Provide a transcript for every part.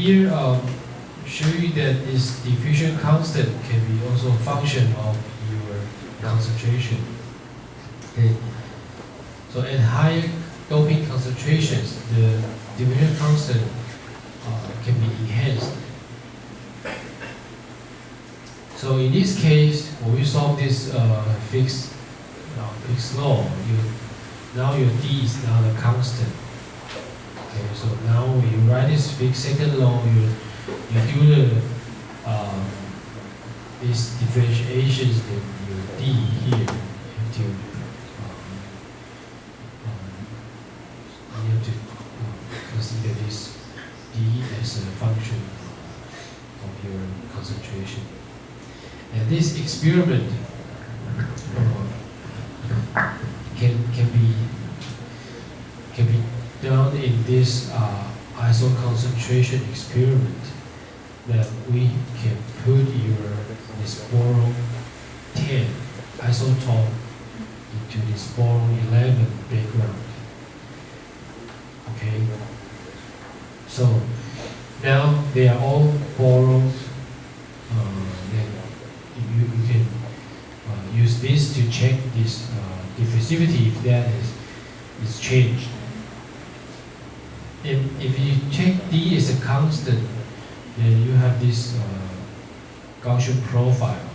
here show you that this diffusion constant can be also a function of your concentration. Okay. So at higher doping concentrations, the diffusion constant can be enhanced. So in this case, when we solve this fixed law, now your D is now the constant. Okay, so now when you write this fixed second law, you do the these differentiations, then your D here you have to consider this D as a function of your concentration. And this experiment can be done in this iso concentration experiment, that we can put this boron 10 isotope into this boron 11 background. Okay. So now they are all boron. Then you can use this to check this diffusivity if that is changed. And if you check D as a constant, then you have this Gaussian profile,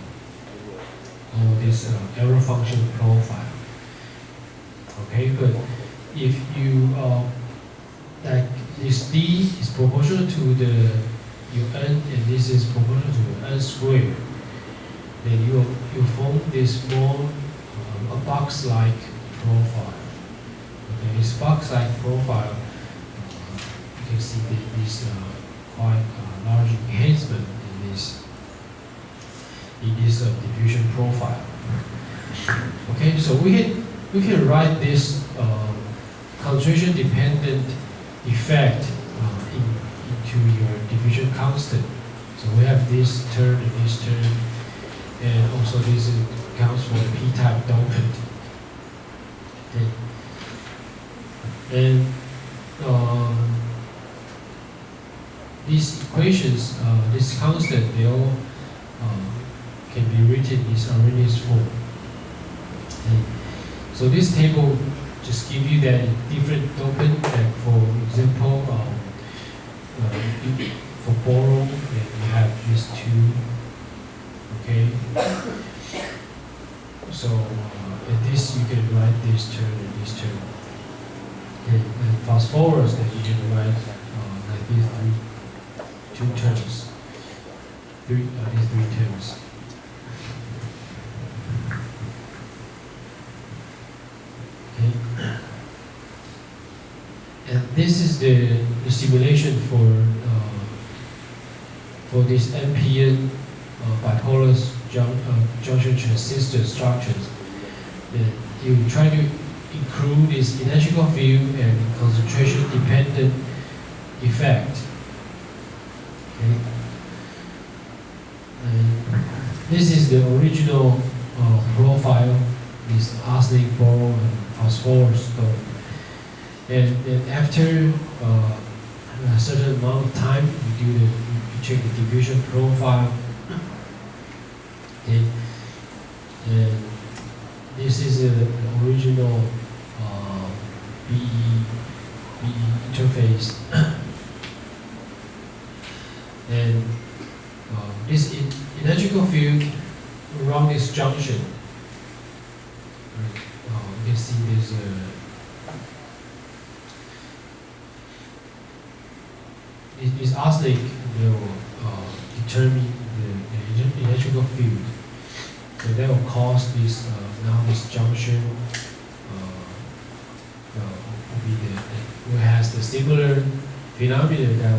or this error function profile. Okay, but if you like this D is proportional to your n, and this is proportional to n squared, then you form this more a box-like profile. Okay, this box-like profile, you can see this quite large enhancement in this diffusion profile. Okay, so we can write this concentration-dependent effect into your diffusion constant. So we have this term and this term, and also this counts for the p-type dopant. Okay. And these equations, this constant, they all can be written in this Arrhenius form. Okay. So this table just give you that different dopant, like for example, for boron, you have these two. Okay. So in this you can write this term and this term. Okay. And phosphorus, then you can write like these two terms. These three terms. Okay. And this is the simulation for this NPN bipolar junction transistor structures. You try to include this electrical field and concentration dependent effect. Okay. And this is the original profile, this arsenic, boron, and phosphorus stone. And then after a certain amount of time, you check the diffusion profile. Okay. And this is the original BE interface. And this electrical field around this junction, you can see there's this arsenic will determine the electrical field. So that will cause this now this junction will has the similar phenomena that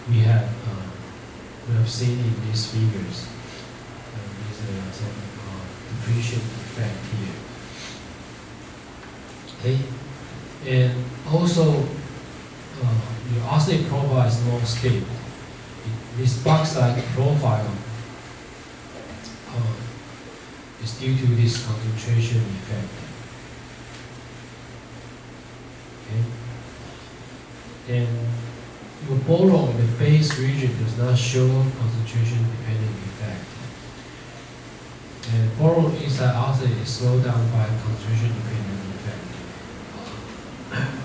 we have seen in these figures. There's some depletion effect here. Okay, and also your arsenic profile is more stable. This box-like profile is due to this concentration effect. Okay. And your boron in the base region does not show concentration dependent effect. And boron inside oxide is slowed down by concentration dependent effect,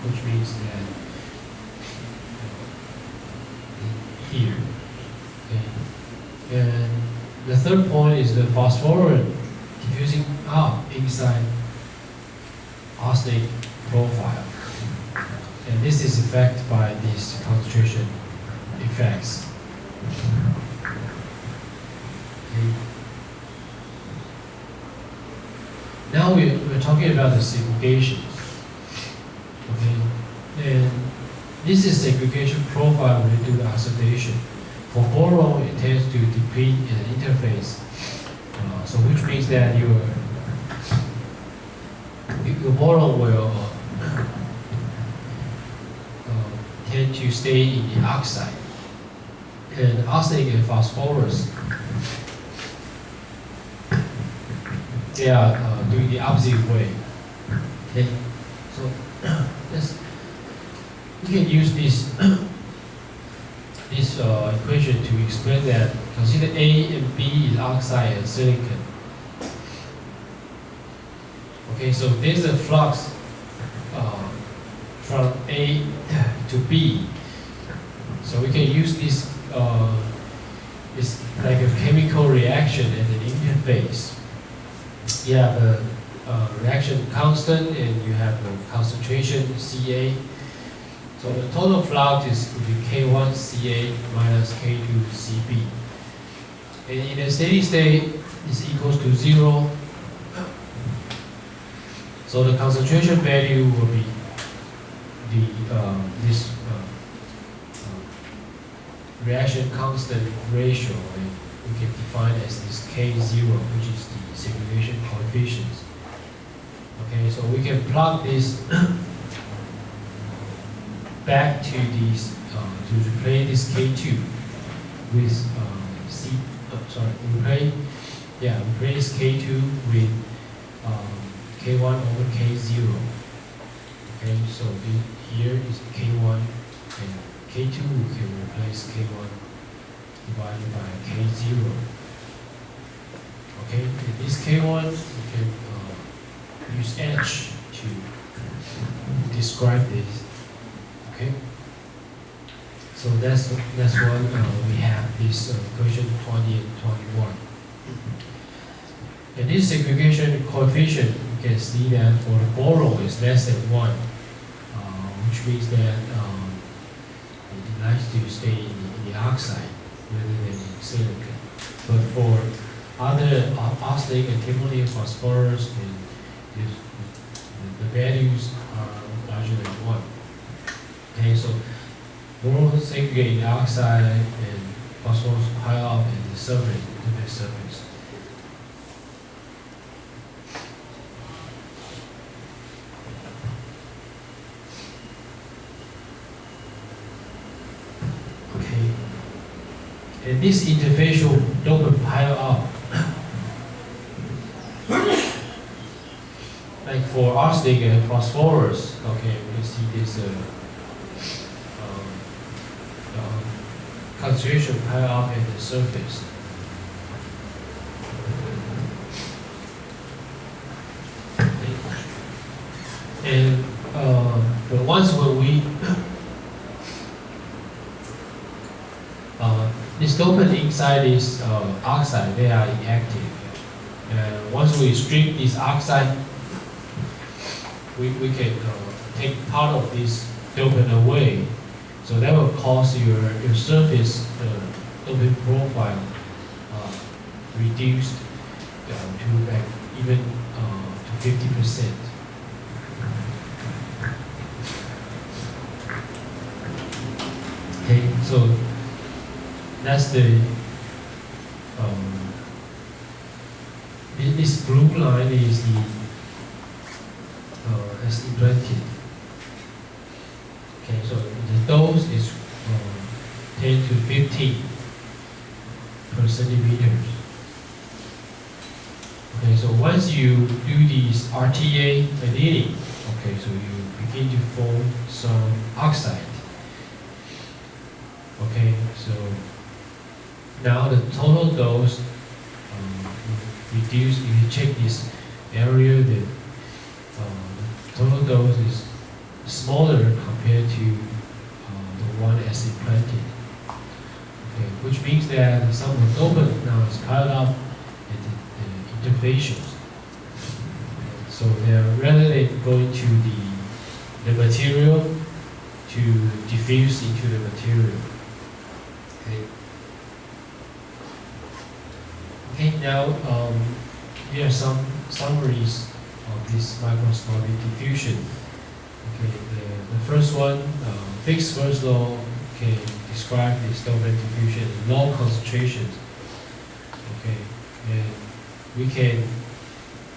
which means that here. Okay. And the third point is the phosphorus diffusing out inside arsenic profile. And this is affected by these concentration effects. Okay. Now we're talking about the segregation. Okay. And this is segregation profile when we do the oxidation. For boron, it tends to deplete in the interface. So which means that your boron will tend to stay in the oxide. And arsenic and phosphorus, they are doing the opposite way. Okay, so we can use this equation to explain that. Consider A and B is oxide and silicon. Okay, so there's a flux from A to B. So we can use this. It's like a chemical reaction at an interface. You have a reaction constant and you have a concentration Ca. So the total flux is will be K1 Ca minus K2 Cb. And in a steady state, is equals to 0. So the concentration value will be this reaction constant ratio, and we can define as this K0, which is the segregation coefficient. Okay, so we can plug this back to these to replace this K2 with replace K2 with K1 over K0. Okay, so here is K1 and K2 we can replace K1 divided by K0. Okay, in this K1 we can use H to describe this. Okay, so that's when we have this equation 20 and 21. And this segregation coefficient, you can see that for the boron is less than 1, which means that it likes to stay in the oxide rather than in silicon. But for other arsenic and antimony, phosphorus, the values are larger than 1. Okay, so boron segregate in the oxide and phosphorus higher up in the surface, interface surface. And this interfacial dopant pile up. Like for arsenic and phosphorus, okay, we see this concentration pile up at the surface. And but once when we this dopant inside this oxide, they are inactive. And once we strip this oxide, we can take part of this dopant away. So that will cause your surface dopant profile reduced to like even to 50%. Okay, so that's the this blue line is the as implanted. Okay, so the dose is 10 to 15 per centimeters. Okay, so once you do these RTA annealing, okay, so you begin to form some oxide. Okay, so now the total dose reduced. If you check this area, the total dose is smaller compared to the one as implanted. Okay, which means that some of the dopant now is piled up at the interfacials. So rather than going to the material to diffuse into the material. Okay, now here are some summaries of this microscopic diffusion. Okay, the first one, Fick's first law can describe this dopant diffusion in low concentrations. Okay, and we can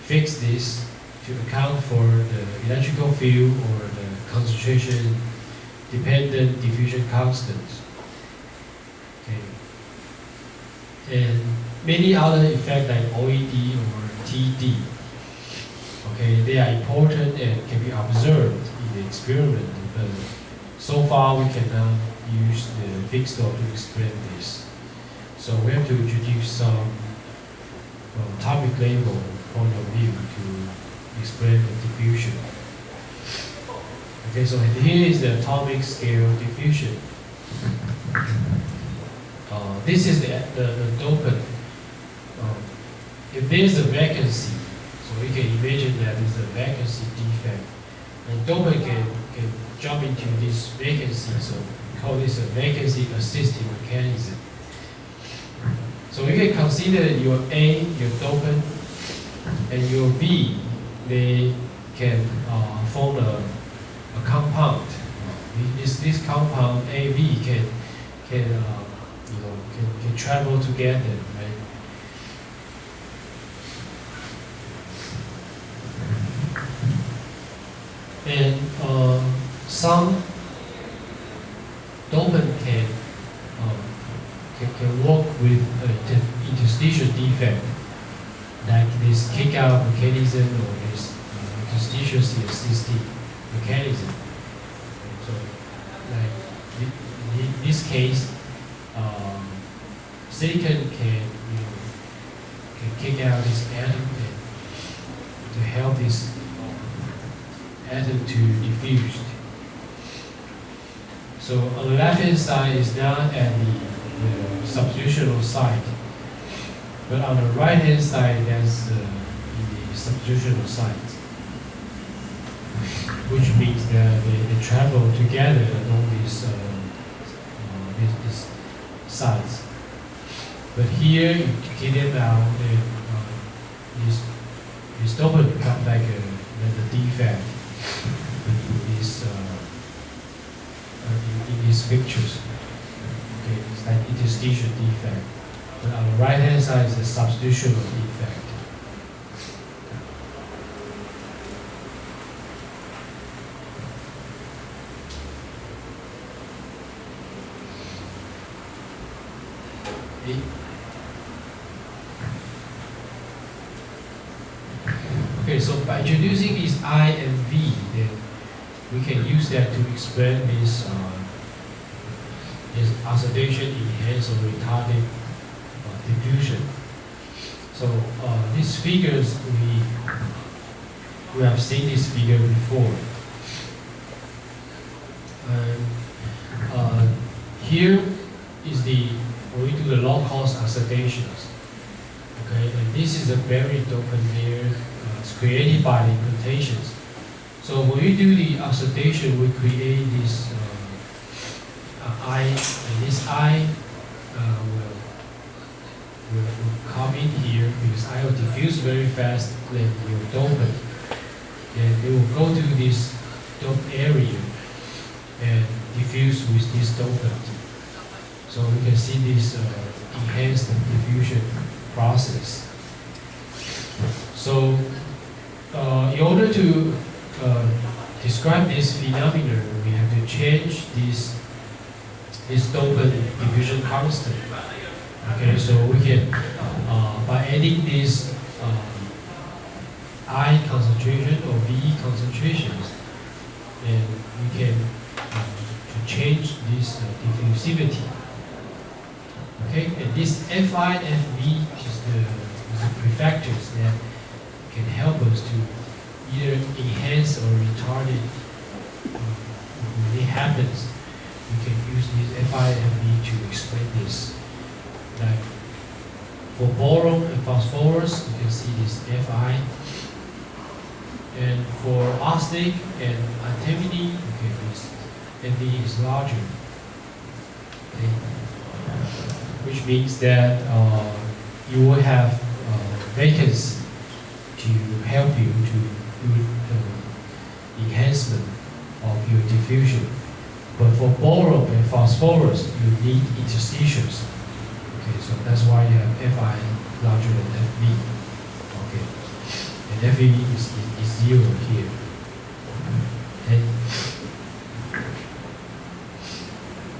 fix this to account for the electrical field or the concentration dependent diffusion constants. Okay, and many other effects like OED or TD. Okay, they are important and can be observed in the experiment, but so far we cannot use the fixed law to explain this. So we have to introduce some topic level point of view to explain the diffusion. Okay, so here is the atomic scale diffusion. This is the dopant. If there's a vacancy, so we can imagine that there's a vacancy defect, and dopant can jump into this vacancy, so we call this a vacancy assisting mechanism. So we can consider your A, your dopant, and your V, they can form a compound. This compound AV can travel together, right? And some dopant can work with interstitial defect, like this kick-out mechanism or this interstitially assisted mechanism. So, like in this case, silicon can kick out this atom to help this atom to diffuse. So on the left-hand side is not at the substitutional site, but on the right-hand side that's the substitutional site, which means that they travel together along these sites. But here you get them out, and this dopant becomes like a defect in these pictures. Okay, it's like interstitial defect. But on the right hand side is the substitutional defect. Okay, so by introducing these I and V, then we can use that to explain this oxidation enhanced or retarded diffusion. So these figures, we have seen this figure before. Here is when we do the low-cost oxidations. Okay, and this is a buried dopant layer. It's created by the implantations. So when we do the oxidation, we create this I, and this I will come in here because I will diffuse very fast than your dopant. Then it will go to this dope area and diffuse with this dopant. So we can see this enhanced diffusion process. So in order to describe this phenomenon, we have to change this dopant diffusion constant. Okay, so we can by adding this I concentration or V concentrations, and we can to change this diffusivity. Okay, and this Fi and Fv is the prefactors that can help us to either enhance or retard it. When it happens, we can use this Fi and Fv to explain this. Like for boron and phosphorus, you can see this Fi. And for arsenic and antimony, okay, this Fe is larger. Okay. Which means that you will have vacancy to help you to do enhancement of your diffusion. But for boron and phosphorus, you need interstitials. Okay, so that's why you have Fi larger than Fv. Okay, and Fe is 0 here. Okay.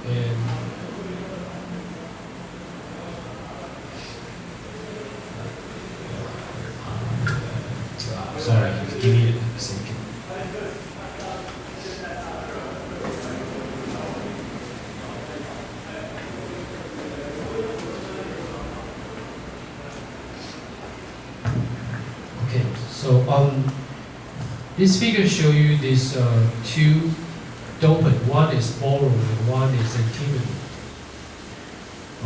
And sorry, give me a second. Okay, so this figure show you these two dopant. One is boron and one is antimony.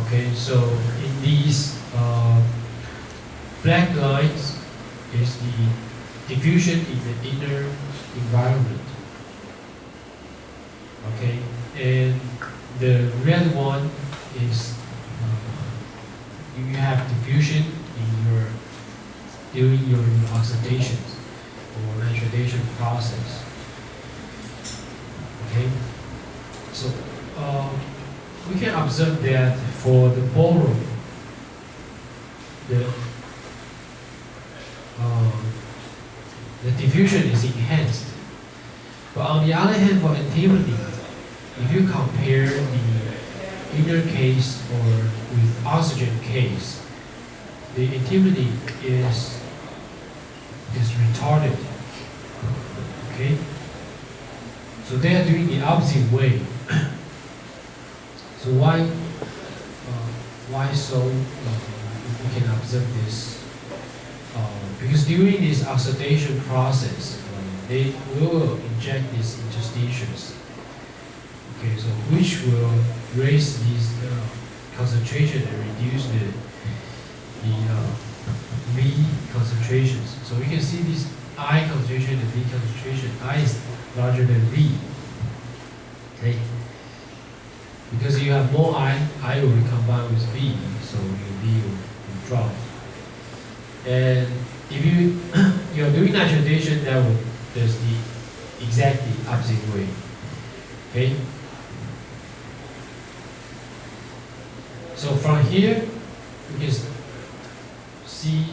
Okay, so in these black lines is the diffusion in the inner environment. Okay, and the red one is you have diffusion during your oxidation or nitridation process. Okay, so we can observe that for the boron, the diffusion is enhanced. But on the other hand, for antimony, if you compare the inner case or with oxygen case, the antimony is retarded. Okay, so they are doing the opposite way. So why so? We can observe this because during this oxidation process, they will inject these interstitials. Okay, so which will raise these concentration and reduce the V concentrations. So we can see this I concentration and V concentration. I is larger than V. Okay. Because you have more I will combine with V, so your V will drop. And if you are doing nitridation, there's the exactly opposite way. Okay. So from here, you can see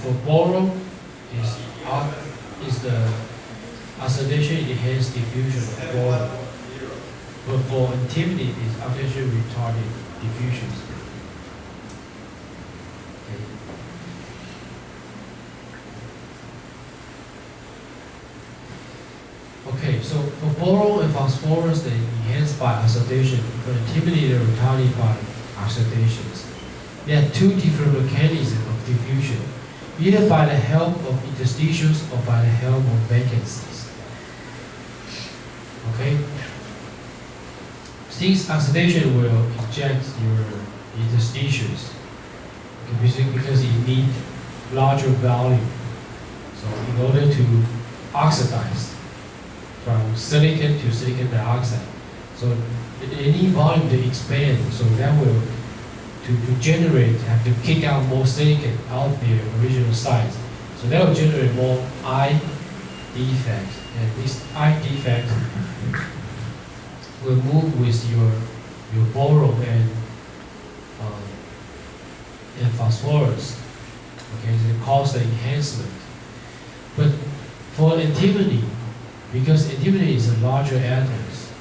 for boron is the oxidation enhanced diffusion of boron. But for antimony, it's oxidation retarded diffusions. Okay, so for boron and phosphorus, they enhanced by oxidation. For antimony, they're retarded by oxidations. There are two different mechanisms of diffusion, either by the help of interstitials or by the help of vacancies. Okay? Since oxidation will inject your interstitials, because you need larger volume. So in order to oxidize from silicon to silicon dioxide, so any volume to expand, so that will to generate, have to kick out more silicon out of their original size. So that will generate more I defect. And this I defect will move with your boron and phosphorus. Okay, so it causes the enhancement. But for antimony, because antimony is a larger atoms,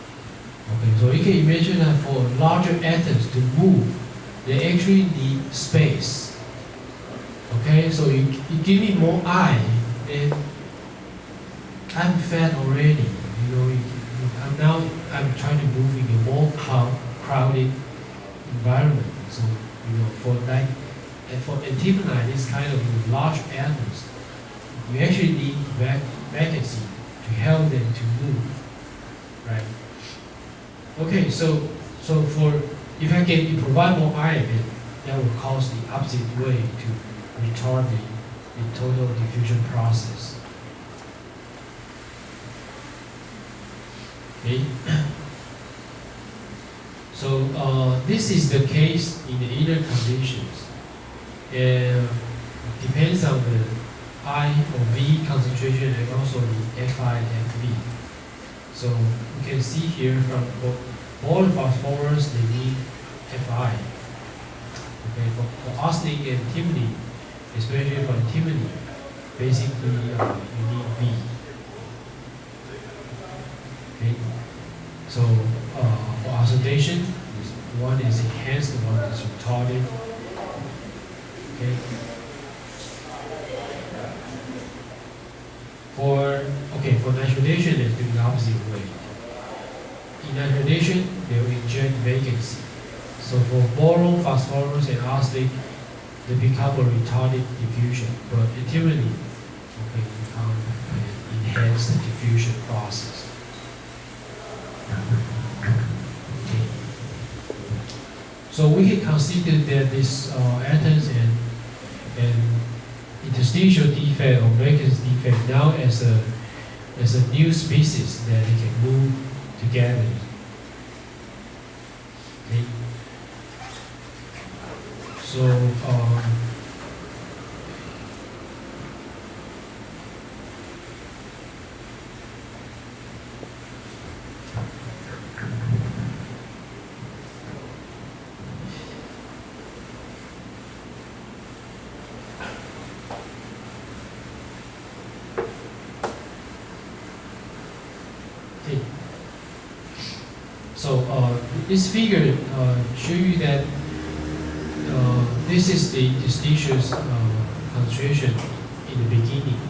okay, so you can imagine that for larger atoms to move, they actually need space. Okay, so you give me more I, and I'm fat already. I'm trying to move in a more crowded environment. So for antimony, this kind of large atoms, you actually need vacancy to help them to move, right? Okay, so if I can provide more ion, that will cause the opposite way to retard the total diffusion process. Okay. So this is the case in the inner conditions. Depends on the I or V concentration and also the Fi and V. So you can see here from all the phosphorus they need Fi. Okay, for arsenic and antimony, especially for antimony, basically you need V. Okay, so for oxidation, one is enhanced, one is retarded. Okay. For nitrogenation, it's doing the opposite way. In nitrogenation, they will inject vacancy. So for boron, phosphorus, and arsenic, they become a retarded diffusion. But antimony, become an enhanced diffusion process. Okay. So we can consider that these atoms and interstitial defect or vacancy defect now as a new species that they can move together. Okay. So this figure show you that this is the interstitial concentration in the beginning.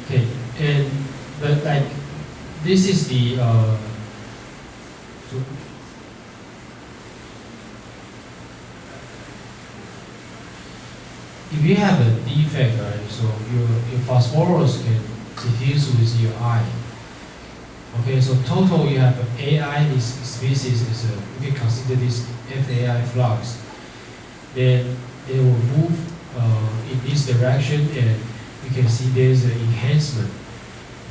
Okay. And but like this is the so if you have a defect, right? So your phosphorus can diffuse with your I. Okay, so total you have AI. This species is you can consider this FAI flux. Then it will move in this direction, and you can see there's an enhancement.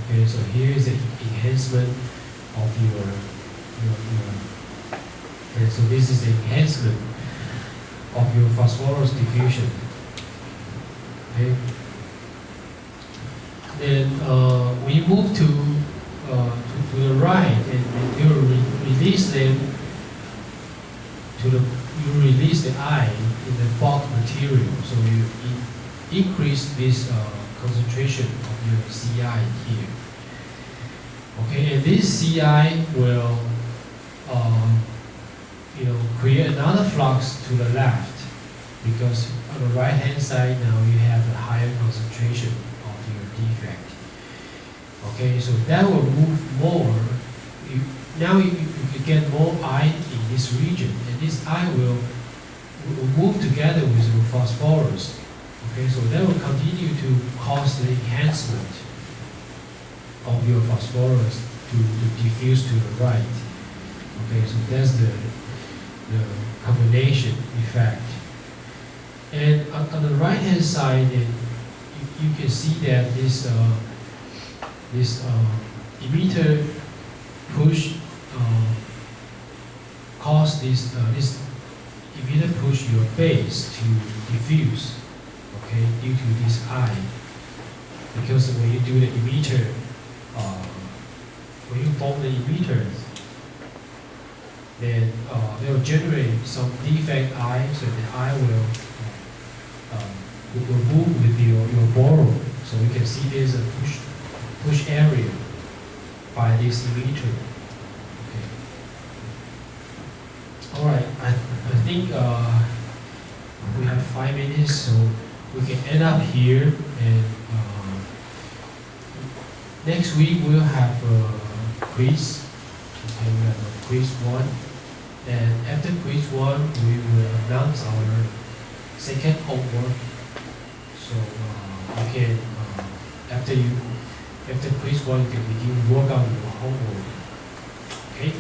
Okay, so here is the enhancement of your okay, so this is the enhancement of your phosphorus diffusion. Okay. Then when you move to the right, and you release them you release the I in the bulk material, so you increase this concentration of your CI here. Okay, and this CI will create another flux to the left, because on the right hand side now you have a higher concentration of your defect. Okay, so that will move more. Now you get more I in this region, and this I will move together with your phosphorus. Okay, so that will continue to cause the enhancement of your phosphorus to diffuse to the right. Okay, so that's the combination effect. And on the right hand side, you can see that this emitter push cause this emitter push your base to diffuse. Okay, due to this I, because when you do the emitter, when you form the emitter, then they will generate some defect eye, so the eye will move with your borrow. So we can see there's a push area by this emitter. Okay. All right, I think we have 5 minutes, so we can end up here. And next week we'll have a quiz. Okay, we have a quiz 1. And after quiz 1, we will announce our second homework. So you can, after quiz 1, you can begin to work on your homework. Okay?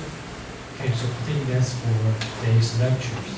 Okay, so I think that's for today's lectures.